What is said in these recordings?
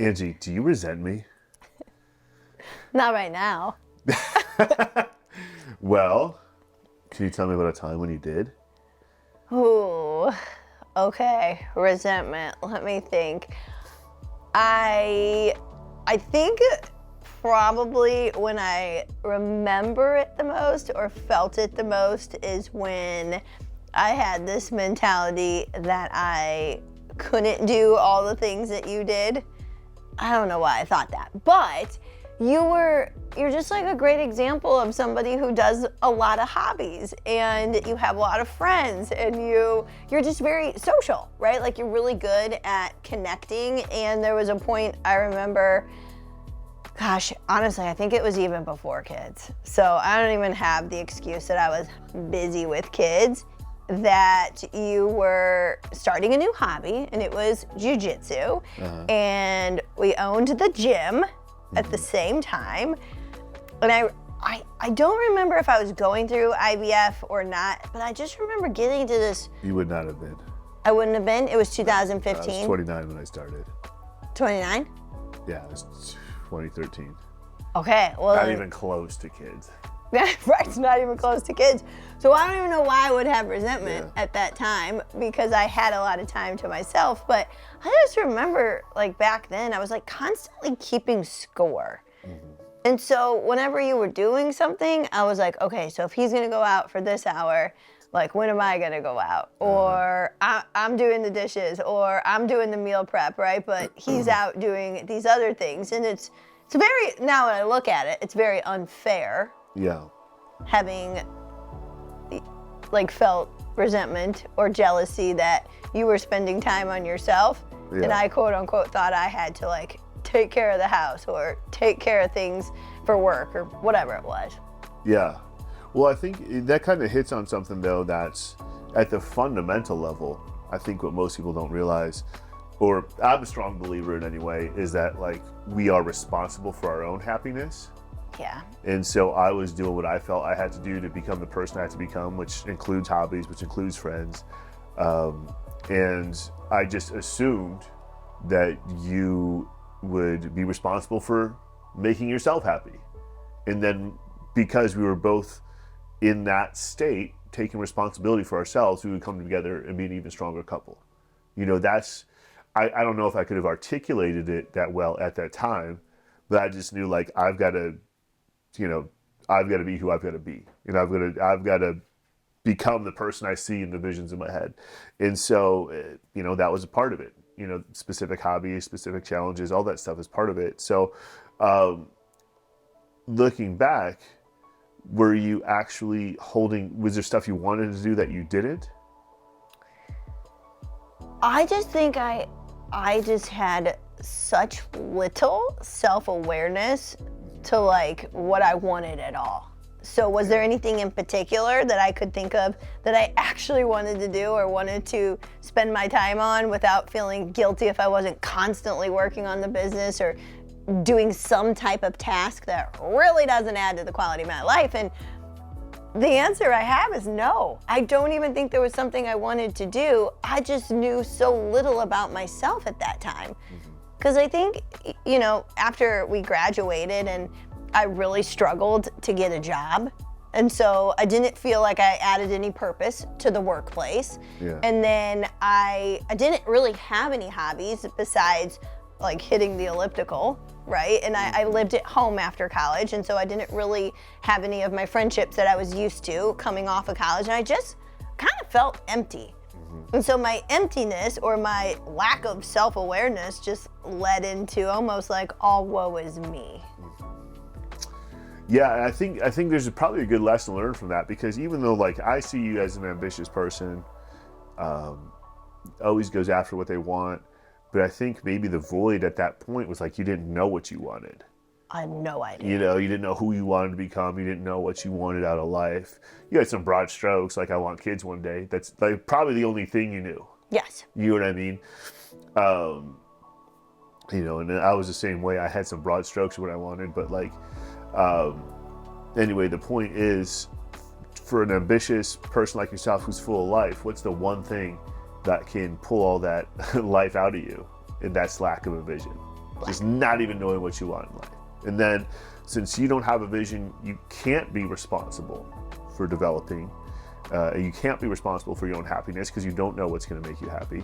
Angie, do you resent me? Not right now. Well, can you tell me about a time when you did? Ooh, okay. Resentment. Let me think. I think probably when I remember it the most or felt it the most is when I had this mentality that I couldn't do all the things that you did. I don't know why I thought that, but you're just like a great example of somebody who does a lot of hobbies and you have a lot of friends and you're just very social, right? Like you're really good at connecting. And there was a point I remember, gosh, honestly, I think it was even before kids. So I don't even have the excuse that I was busy with kids, that you were starting a new hobby and it was jujitsu. And we owned the gym at the same time. And I don't remember if I was going through IVF or not, but I just remember getting to this. You would not have been. I wouldn't have been. It was I 2015. was 29 when I started. 29? Yeah, it was 2013. Okay, well. Not even close to kids. Right, it's not even close to kids. So I don't even know why I would have resentment at that time, because I had a lot of time to myself. But I just remember, like, back then, I was like constantly keeping score. And so whenever you were doing something, I was like, okay, so if he's gonna go out for this hour, like, when am I gonna go out? Or I'm doing the dishes, or I'm doing the meal prep, right? But he's out doing these other things. And it's very, now when I look at it, it's very unfair. Yeah. Having like felt resentment or jealousy that you were spending time on yourself, and I quote unquote thought I had to like take care of the house or take care of things for work or whatever it was. Yeah. Well, I think that kind of hits on something though that's at the fundamental level. I think what most people don't realize, or I'm a strong believer in anyway, is that like we are responsible for our own happiness. Yeah. And so I was doing what I felt I had to do to become the person I had to become, which includes hobbies, which includes friends. And I just assumed that you would be responsible for making yourself happy. And then because we were both in that state, taking responsibility for ourselves, we would come together and be an even stronger couple. You know, that's, I don't know if I could have articulated it that well at that time, but I just knew like I've got to be who I've got to be. You know, I've got to become the person I see in the visions in my head. And so, you know, that was a part of it. You know, specific hobbies, specific challenges, all that stuff is part of it. So, looking back, were you actually was there stuff you wanted to do that you didn't? I just think I just had such little self-awareness to like what I wanted at all. So was there anything in particular that I could think of that I actually wanted to do or wanted to spend my time on without feeling guilty if I wasn't constantly working on the business or doing some type of task that really doesn't add to the quality of my life? And the answer I have is no. I don't even think there was something I wanted to do. I just knew so little about myself at that time. Because I think, you know, after we graduated and I really struggled to get a job. And so I didn't feel like I added any purpose to the workplace. Yeah. And then I didn't really have any hobbies besides like hitting the elliptical, right? And I lived at home after college. And so I didn't really have any of my friendships that I was used to coming off of college. And I just kind of felt empty. And so my emptiness or my lack of self-awareness just led into almost like all woe is me. Yeah, I think there's probably a good lesson learned from that, because even though like I see you as an ambitious person, always goes after what they want, but I think maybe the void at that point was like you didn't know what you wanted. I had no idea. You know, you didn't know who you wanted to become. You didn't know what you wanted out of life. You had some broad strokes, like I want kids one day. That's like probably the only thing you knew. Yes. You know what I mean? You know, and I was the same way. I had some broad strokes of what I wanted, but like, anyway, the point is, for an ambitious person like yourself who's full of life, what's the one thing that can pull all that life out of you? And that's lack of a vision. just not even knowing what you want in life. And then since you don't have a vision, you can't be responsible for developing. You can't be responsible for your own happiness because you don't know what's going to make you happy.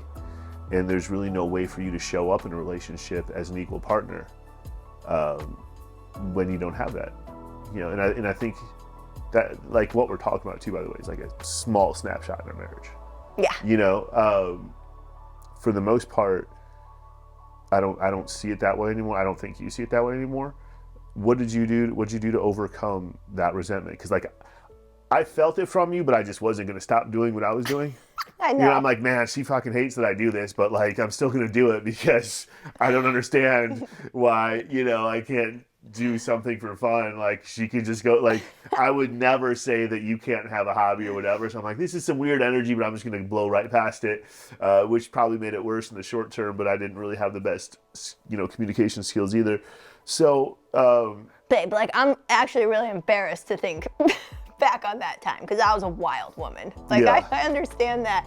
And there's really no way for you to show up in a relationship as an equal partner when you don't have that. You know, and I think that, like, what we're talking about too, by the way, is like a small snapshot in our marriage. Yeah. You know, for the most part, I don't see it that way anymore. I don't think you see it that way anymore. What did you do? What did you do to overcome that resentment? Because, like, I felt it from you, but I just wasn't going to stop doing what I was doing. I know. You know, I'm like, man, she fucking hates that I do this, but, like, I'm still going to do it because I don't understand why, you know, I can't do something for fun. Like, she could just go, like, I would never say that you can't have a hobby or whatever. So I'm like, this is some weird energy, but I'm just going to blow right past it, which probably made it worse in the short term, but I didn't really have the best, you know, communication skills either. So, babe, like, I'm actually really embarrassed to think back on that time because I was a wild woman. Like, yeah. I understand that.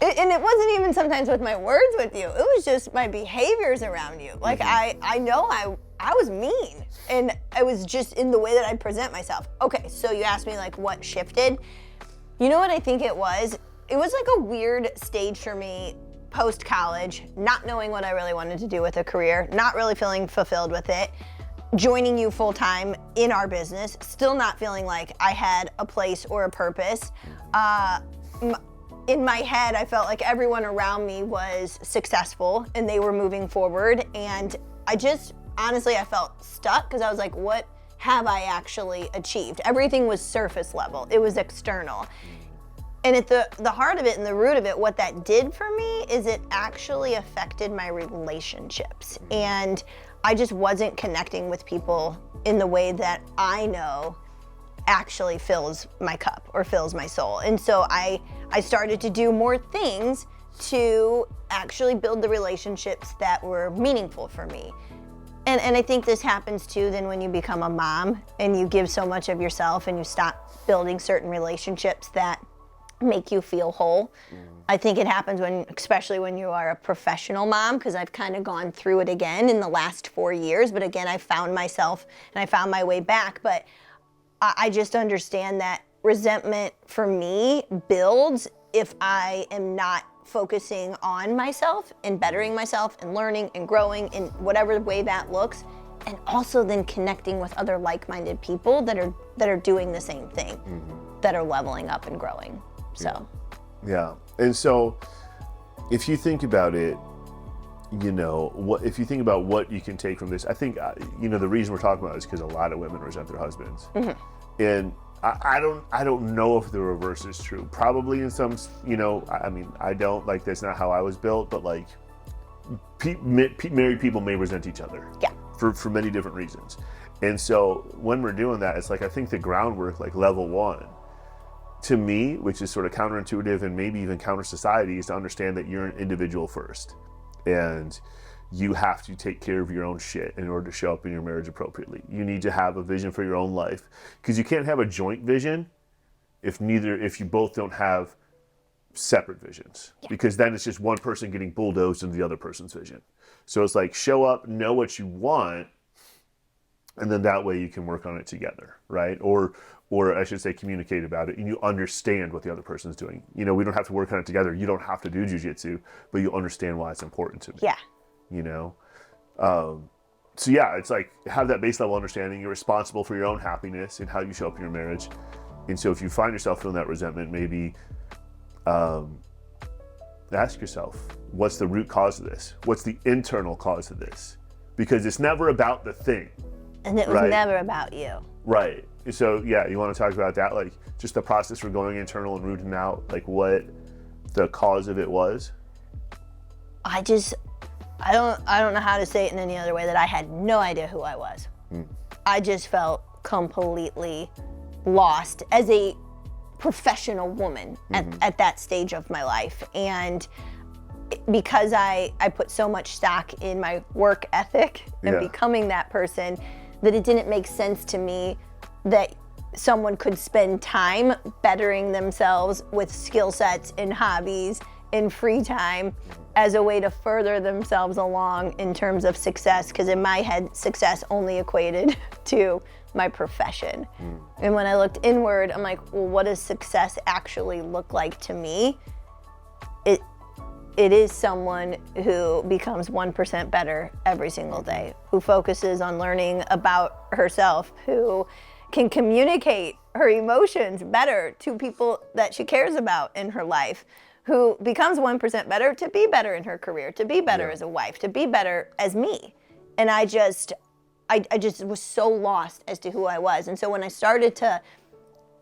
And it wasn't even sometimes with my words with you. It was just my behaviors around you. Like, I know I was mean. And I was just in the way that I present myself. Okay, so you asked me, like, what shifted? You know what I think it was? It was like a weird stage for me post-college, not knowing what I really wanted to do with a career, not really feeling fulfilled with it, joining you full-time in our business, still not feeling like I had a place or a purpose. In my head, I felt like everyone around me was successful and they were moving forward. And I just, honestly, I felt stuck because I was like, what have I actually achieved? Everything was surface level. It was external. And at the heart of it and the root of it, what that did for me is it actually affected my relationships. And I just wasn't connecting with people in the way that I know actually fills my cup or fills my soul. And so I started to do more things to actually build the relationships that were meaningful for me. And I think this happens too then when you become a mom and you give so much of yourself and you stop building certain relationships that make you feel whole. I think it happens especially when you are a professional mom, because I've kind of gone through it again in the last 4 years. But again, I found myself and I found my way back. But I just understand that resentment for me builds if I am not focusing on myself and bettering myself and learning and growing in whatever way that looks, and also then connecting with other like-minded people that are doing the same thing, that are leveling up and growing. So yeah. And so if you think about it, you know, if you think about what you can take from this, I think, you know, the reason we're talking about it is because a lot of women resent their husbands. And I don't know if the reverse is true. Probably in some, you know, I mean, I don't, like, that's not how I was built, but, like, married people may resent each other. Yeah. For many different reasons. And so when we're doing that, it's like, I think the groundwork, like level one, to me, which is sort of counterintuitive and maybe even counter society, is to understand that you're an individual first. And you have to take care of your own shit in order to show up in your marriage appropriately. You need to have a vision for your own life, because you can't have a joint vision if you both don't have separate visions, because then it's just one person getting bulldozed into the other person's vision. So it's like, show up, know what you want, and then that way you can work on it together, right? Or I should say, communicate about it, and you understand what the other person's doing. You know, we don't have to work on it together. You don't have to do jujitsu, but you understand why it's important to me. yeah. You know? So yeah, it's like, have that base level understanding. You're responsible for your own happiness and how you show up in your marriage. And so if you find yourself feeling that resentment, maybe ask yourself, what's the root cause of this? What's the internal cause of this? Because it's never about the thing. And it was never about you. Right. So yeah, you want to talk about that, like just the process for going internal and rooting out, like what the cause of it was? I don't know how to say it in any other way, that I had no idea who I was. I just felt completely lost as a professional woman at that stage of my life. And because I put so much stock in my work ethic and becoming that person, that it didn't make sense to me that someone could spend time bettering themselves with skill sets and hobbies and free time as a way to further themselves along in terms of success, because in my head, success only equated to my profession. And when I looked inward, I'm like, well, what does success actually look like to me? It is someone who becomes 1% better every single day, who focuses on learning about herself, who can communicate her emotions better to people that she cares about in her life, who becomes 1% better to be better in her career, to be better as a wife, to be better as me. And I just was so lost as to who I was. And so when I started to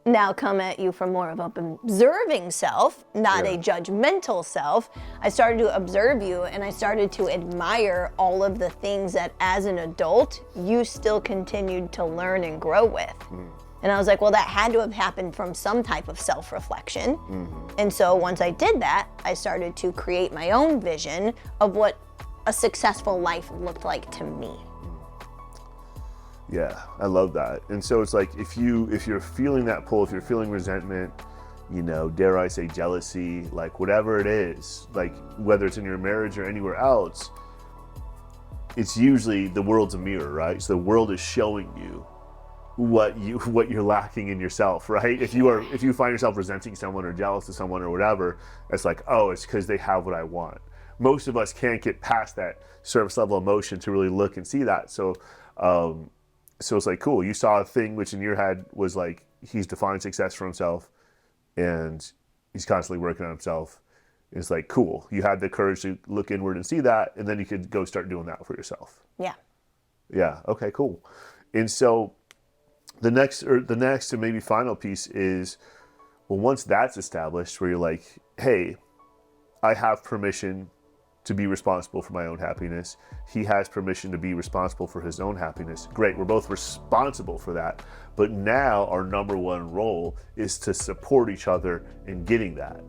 now come at you from more of an observing self, not a judgmental self, I started to observe you, and I started to admire all of the things that as an adult, you still continued to learn and grow with. And I was like, well, that had to have happened from some type of self-reflection. And so once I did that, I started to create my own vision of what a successful life looked like to me. Yeah, I love that. And so it's like, if you're feeling that pull, if you're feeling resentment, dare I say jealousy, like whatever it is, like whether it's in your marriage or anywhere else, it's usually the world's a mirror, right? So the world is showing you what you're lacking in yourself, right? If you find yourself resenting someone or jealous of someone or whatever, it's like, oh, it's because they have what I want. Most of us can't get past that surface level emotion to really look and see that. So it's like, cool, you saw a thing which in your head was like, he's defined success for himself and he's constantly working on himself. It's like, cool, you had the courage to look inward and see that, and then you could go start doing that for yourself. Yeah, okay, cool. And so the next and maybe final piece is, well, once that's established, where you're like, hey, I have permission to be responsible for my own happiness. He has permission to be responsible for his own happiness. Great, we're both responsible for that. But now our number one role is to support each other in getting that.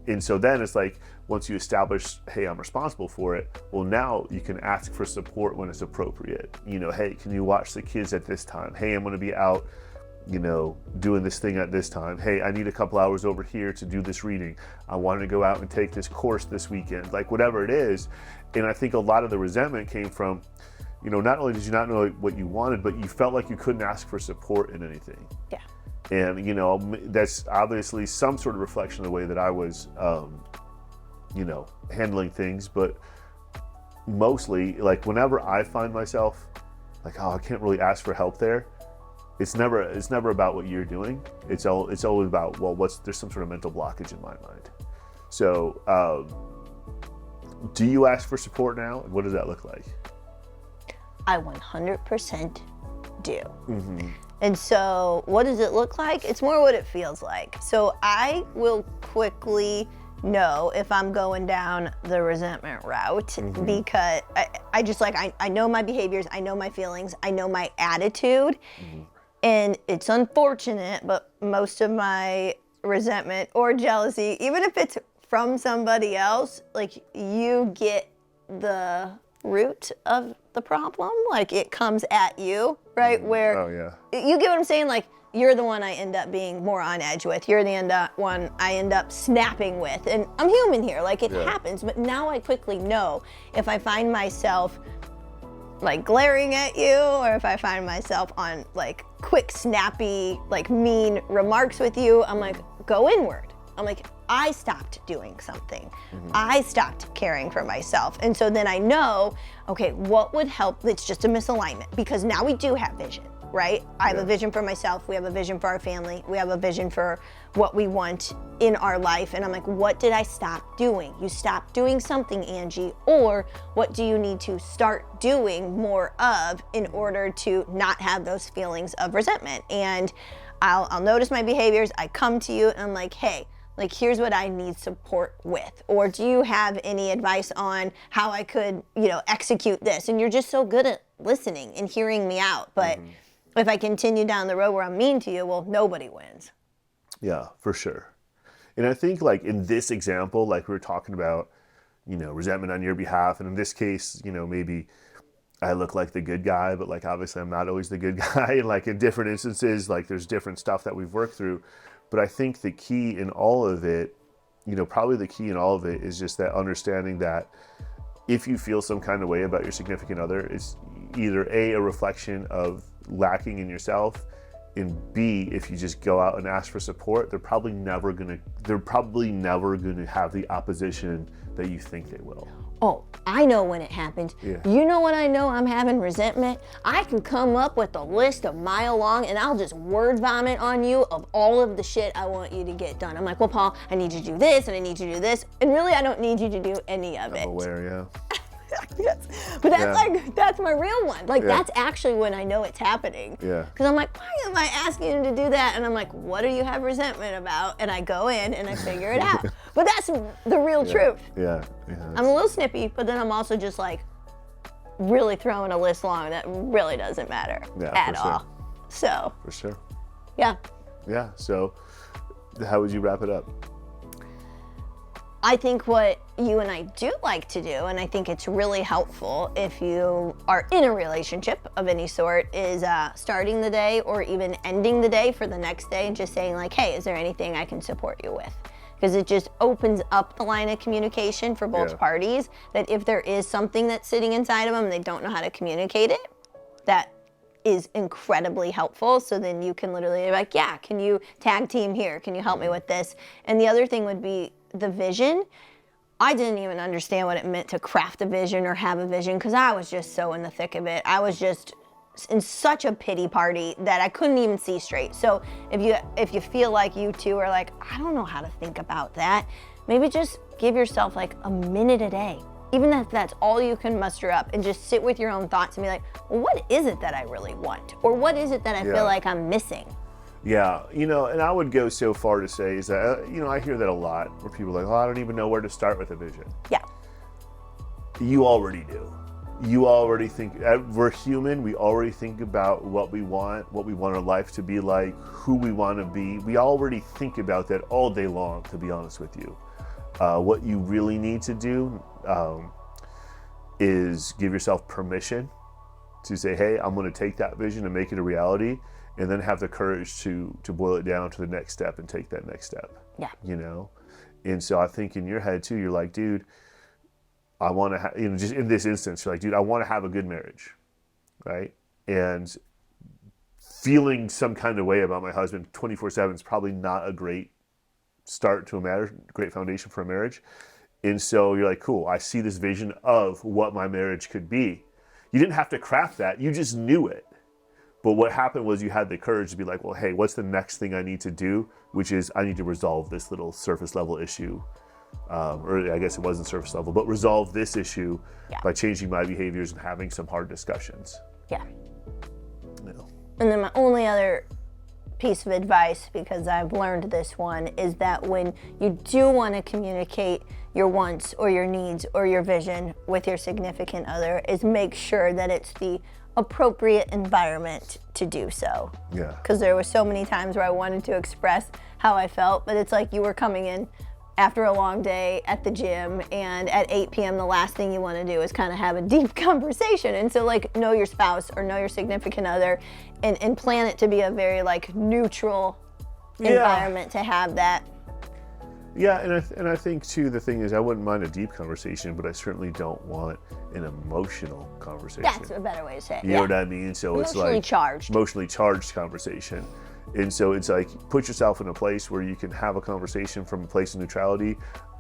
And so then it's like, once you establish, hey, I'm responsible for it, well, now you can ask for support when it's appropriate. Hey, can you watch the kids at this time? Hey, I'm gonna be out, doing this thing at this time. Hey, I need a couple hours over here to do this reading. I want to go out and take this course this weekend, like whatever it is. And I think a lot of the resentment came from, not only did you not know what you wanted, but you felt like you couldn't ask for support in anything. Yeah. And, that's obviously some sort of reflection of the way that I was, handling things. But mostly, like, whenever I find myself like, oh, I can't really ask for help there, it's never about what you're doing. It's always about, well, there's some sort of mental blockage in my mind. So, do you ask for support now? What does that look like? I 100% do. And so what does it look like? It's more what it feels like. So I will quickly know if I'm going down the resentment route, because I just I know my behaviors, I know my feelings, I know my attitude. And it's unfortunate, but most of my resentment or jealousy, even if it's from somebody else, like, you get the root of the problem, like it comes at you, right? Where you get what I'm saying? Like, you're the one I end up being more on edge with. You're the one I end up snapping with. And I'm human here, like it happens. But now I quickly know if I find myself like glaring at you, or if I find myself on like quick, snappy, like mean remarks with you, I'm like, go inward. I'm like, I stopped doing something. I stopped caring for myself. And so then I know, okay, what would help? It's just a misalignment, because now we do have vision, right? I have a vision for myself. We have a vision for our family. We have a vision for what we want in our life. And I'm like, what did I stop doing? You stopped doing something, Angie, or what do you need to start doing more of in order to not have those feelings of resentment? And I'll notice my behaviors. I come to you and I'm like, hey, like, here's what I need support with. Or do you have any advice on how I could, execute this? And you're just so good at listening and hearing me out. But if I continue down the road where I'm mean to you, well, nobody wins. Yeah, for sure. And I think, like, in this example, like we were talking about, resentment on your behalf. And in this case, maybe I look like the good guy, but like, obviously I'm not always the good guy. And like in different instances, like there's different stuff that we've worked through. But I think the key in all of it probably the key in all of it is just that understanding that if you feel some kind of way about your significant other, it's either A, a reflection of lacking in yourself, and B, if you just go out and ask for support, they're probably never gonna have the opposition that you think they will. Oh, I know when it happens. Yeah. You know when I know I'm having resentment? I can come up with a list a mile long and I'll just word vomit on you of all of the shit I want you to get done. I'm like, well, Paul, I need you to do this and I need you to do this. And really, I don't need you to do any of it. I'm aware, yeah. Yes. But that's that's my real one. That's actually when I know it's happening. Yeah. Because I'm like, why am I asking him to do that? And I'm like, what do you have resentment about? And I go in and I figure it out. But that's the real truth. Yeah. I'm a little snippy, but then I'm also just like really throwing a list long that really doesn't matter at all. So. For sure. Yeah. Yeah. So how would you wrap it up? I think what you and I do like to do, and I think it's really helpful if you are in a relationship of any sort, is starting the day or even ending the day for the next day and just saying like, hey, is there anything I can support you with? Because it just opens up the line of communication for both parties, that if there is something that's sitting inside of them and they don't know how to communicate it, that is incredibly helpful. So then you can literally be like, yeah, can you tag team here? Can you help me with this? And the other thing would be the vision. I didn't even understand what it meant to craft a vision or have a vision because I was just so in the thick of it. I was just in such a pity party that I couldn't even see straight. So if you feel like you two are like, I don't know how to think about that, maybe just give yourself like a minute a day. Even if that's all you can muster up, and just sit with your own thoughts and be like, well, what is it that I really want? Or what is it that I feel like I'm missing? Yeah, and I would go so far to say is that, I hear that a lot where people are like, oh, I don't even know where to start with a vision. Yeah. You already do. You already think, we're human, we already think about what we want our life to be like, who we want to be. We already think about that all day long, to be honest with you. What you really need to do is give yourself permission to say, hey, I'm going to take that vision and make it a reality, and then have the courage to boil it down to the next step and take that next step. Yeah. And so I think in your head too, you're like, dude, I want to have, just in this instance, you're like, dude, I want to have a good marriage, right? And feeling some kind of way about my husband 24/7 is probably not a great start to a marriage, great foundation for a marriage. And so you're like, cool, I see this vision of what my marriage could be. You didn't have to craft that, you just knew it. But what happened was you had the courage to be like, well, hey, what's the next thing I need to do? Which is I need to resolve this little surface level issue. Or I guess it wasn't surface level, but resolve this issue by changing my behaviors and having some hard discussions. Yeah. And then my only other piece of advice, because I've learned this one, is that when you do want to communicate your wants or your needs or your vision with your significant other, is make sure that it's the appropriate environment to do so. Yeah. Because there were so many times where I wanted to express how I felt, but it's like you were coming in after a long day at the gym, and at 8 p.m. the last thing you want to do is kind of have a deep conversation. And so like know your spouse or know your significant other and plan it to be a very like neutral environment to have that. Yeah, and I think too, the thing is, I wouldn't mind a deep conversation, but I certainly don't want an emotional conversation. That's a better way to say it. You know what I mean? So it's like emotionally charged conversation. And so it's like, put yourself in a place where you can have a conversation from a place of neutrality,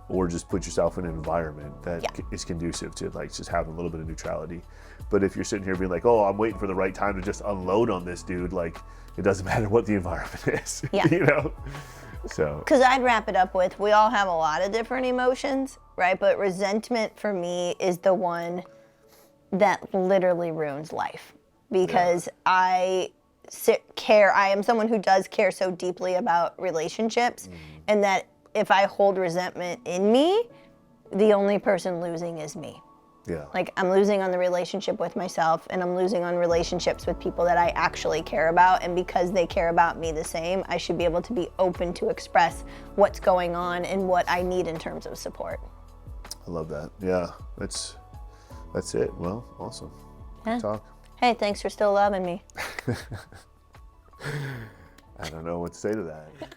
or just put yourself in an environment that is conducive to like just having a little bit of neutrality. But if you're sitting here being like, oh, I'm waiting for the right time to just unload on this dude, like it doesn't matter what the environment is, So. Because I'd wrap it up with, we all have a lot of different emotions, right? But resentment for me is the one that literally ruins life, because I am someone who does care so deeply about relationships, and that if I hold resentment in me, the only person losing is me. Yeah. Like I'm losing on the relationship with myself, and I'm losing on relationships with people that I actually care about. And because they care about me the same, I should be able to be open to express what's going on and what I need in terms of support. I love that. Yeah, that's it. Well, awesome. Yeah. Good talk. Hey, thanks for still loving me. I don't know what to say to that.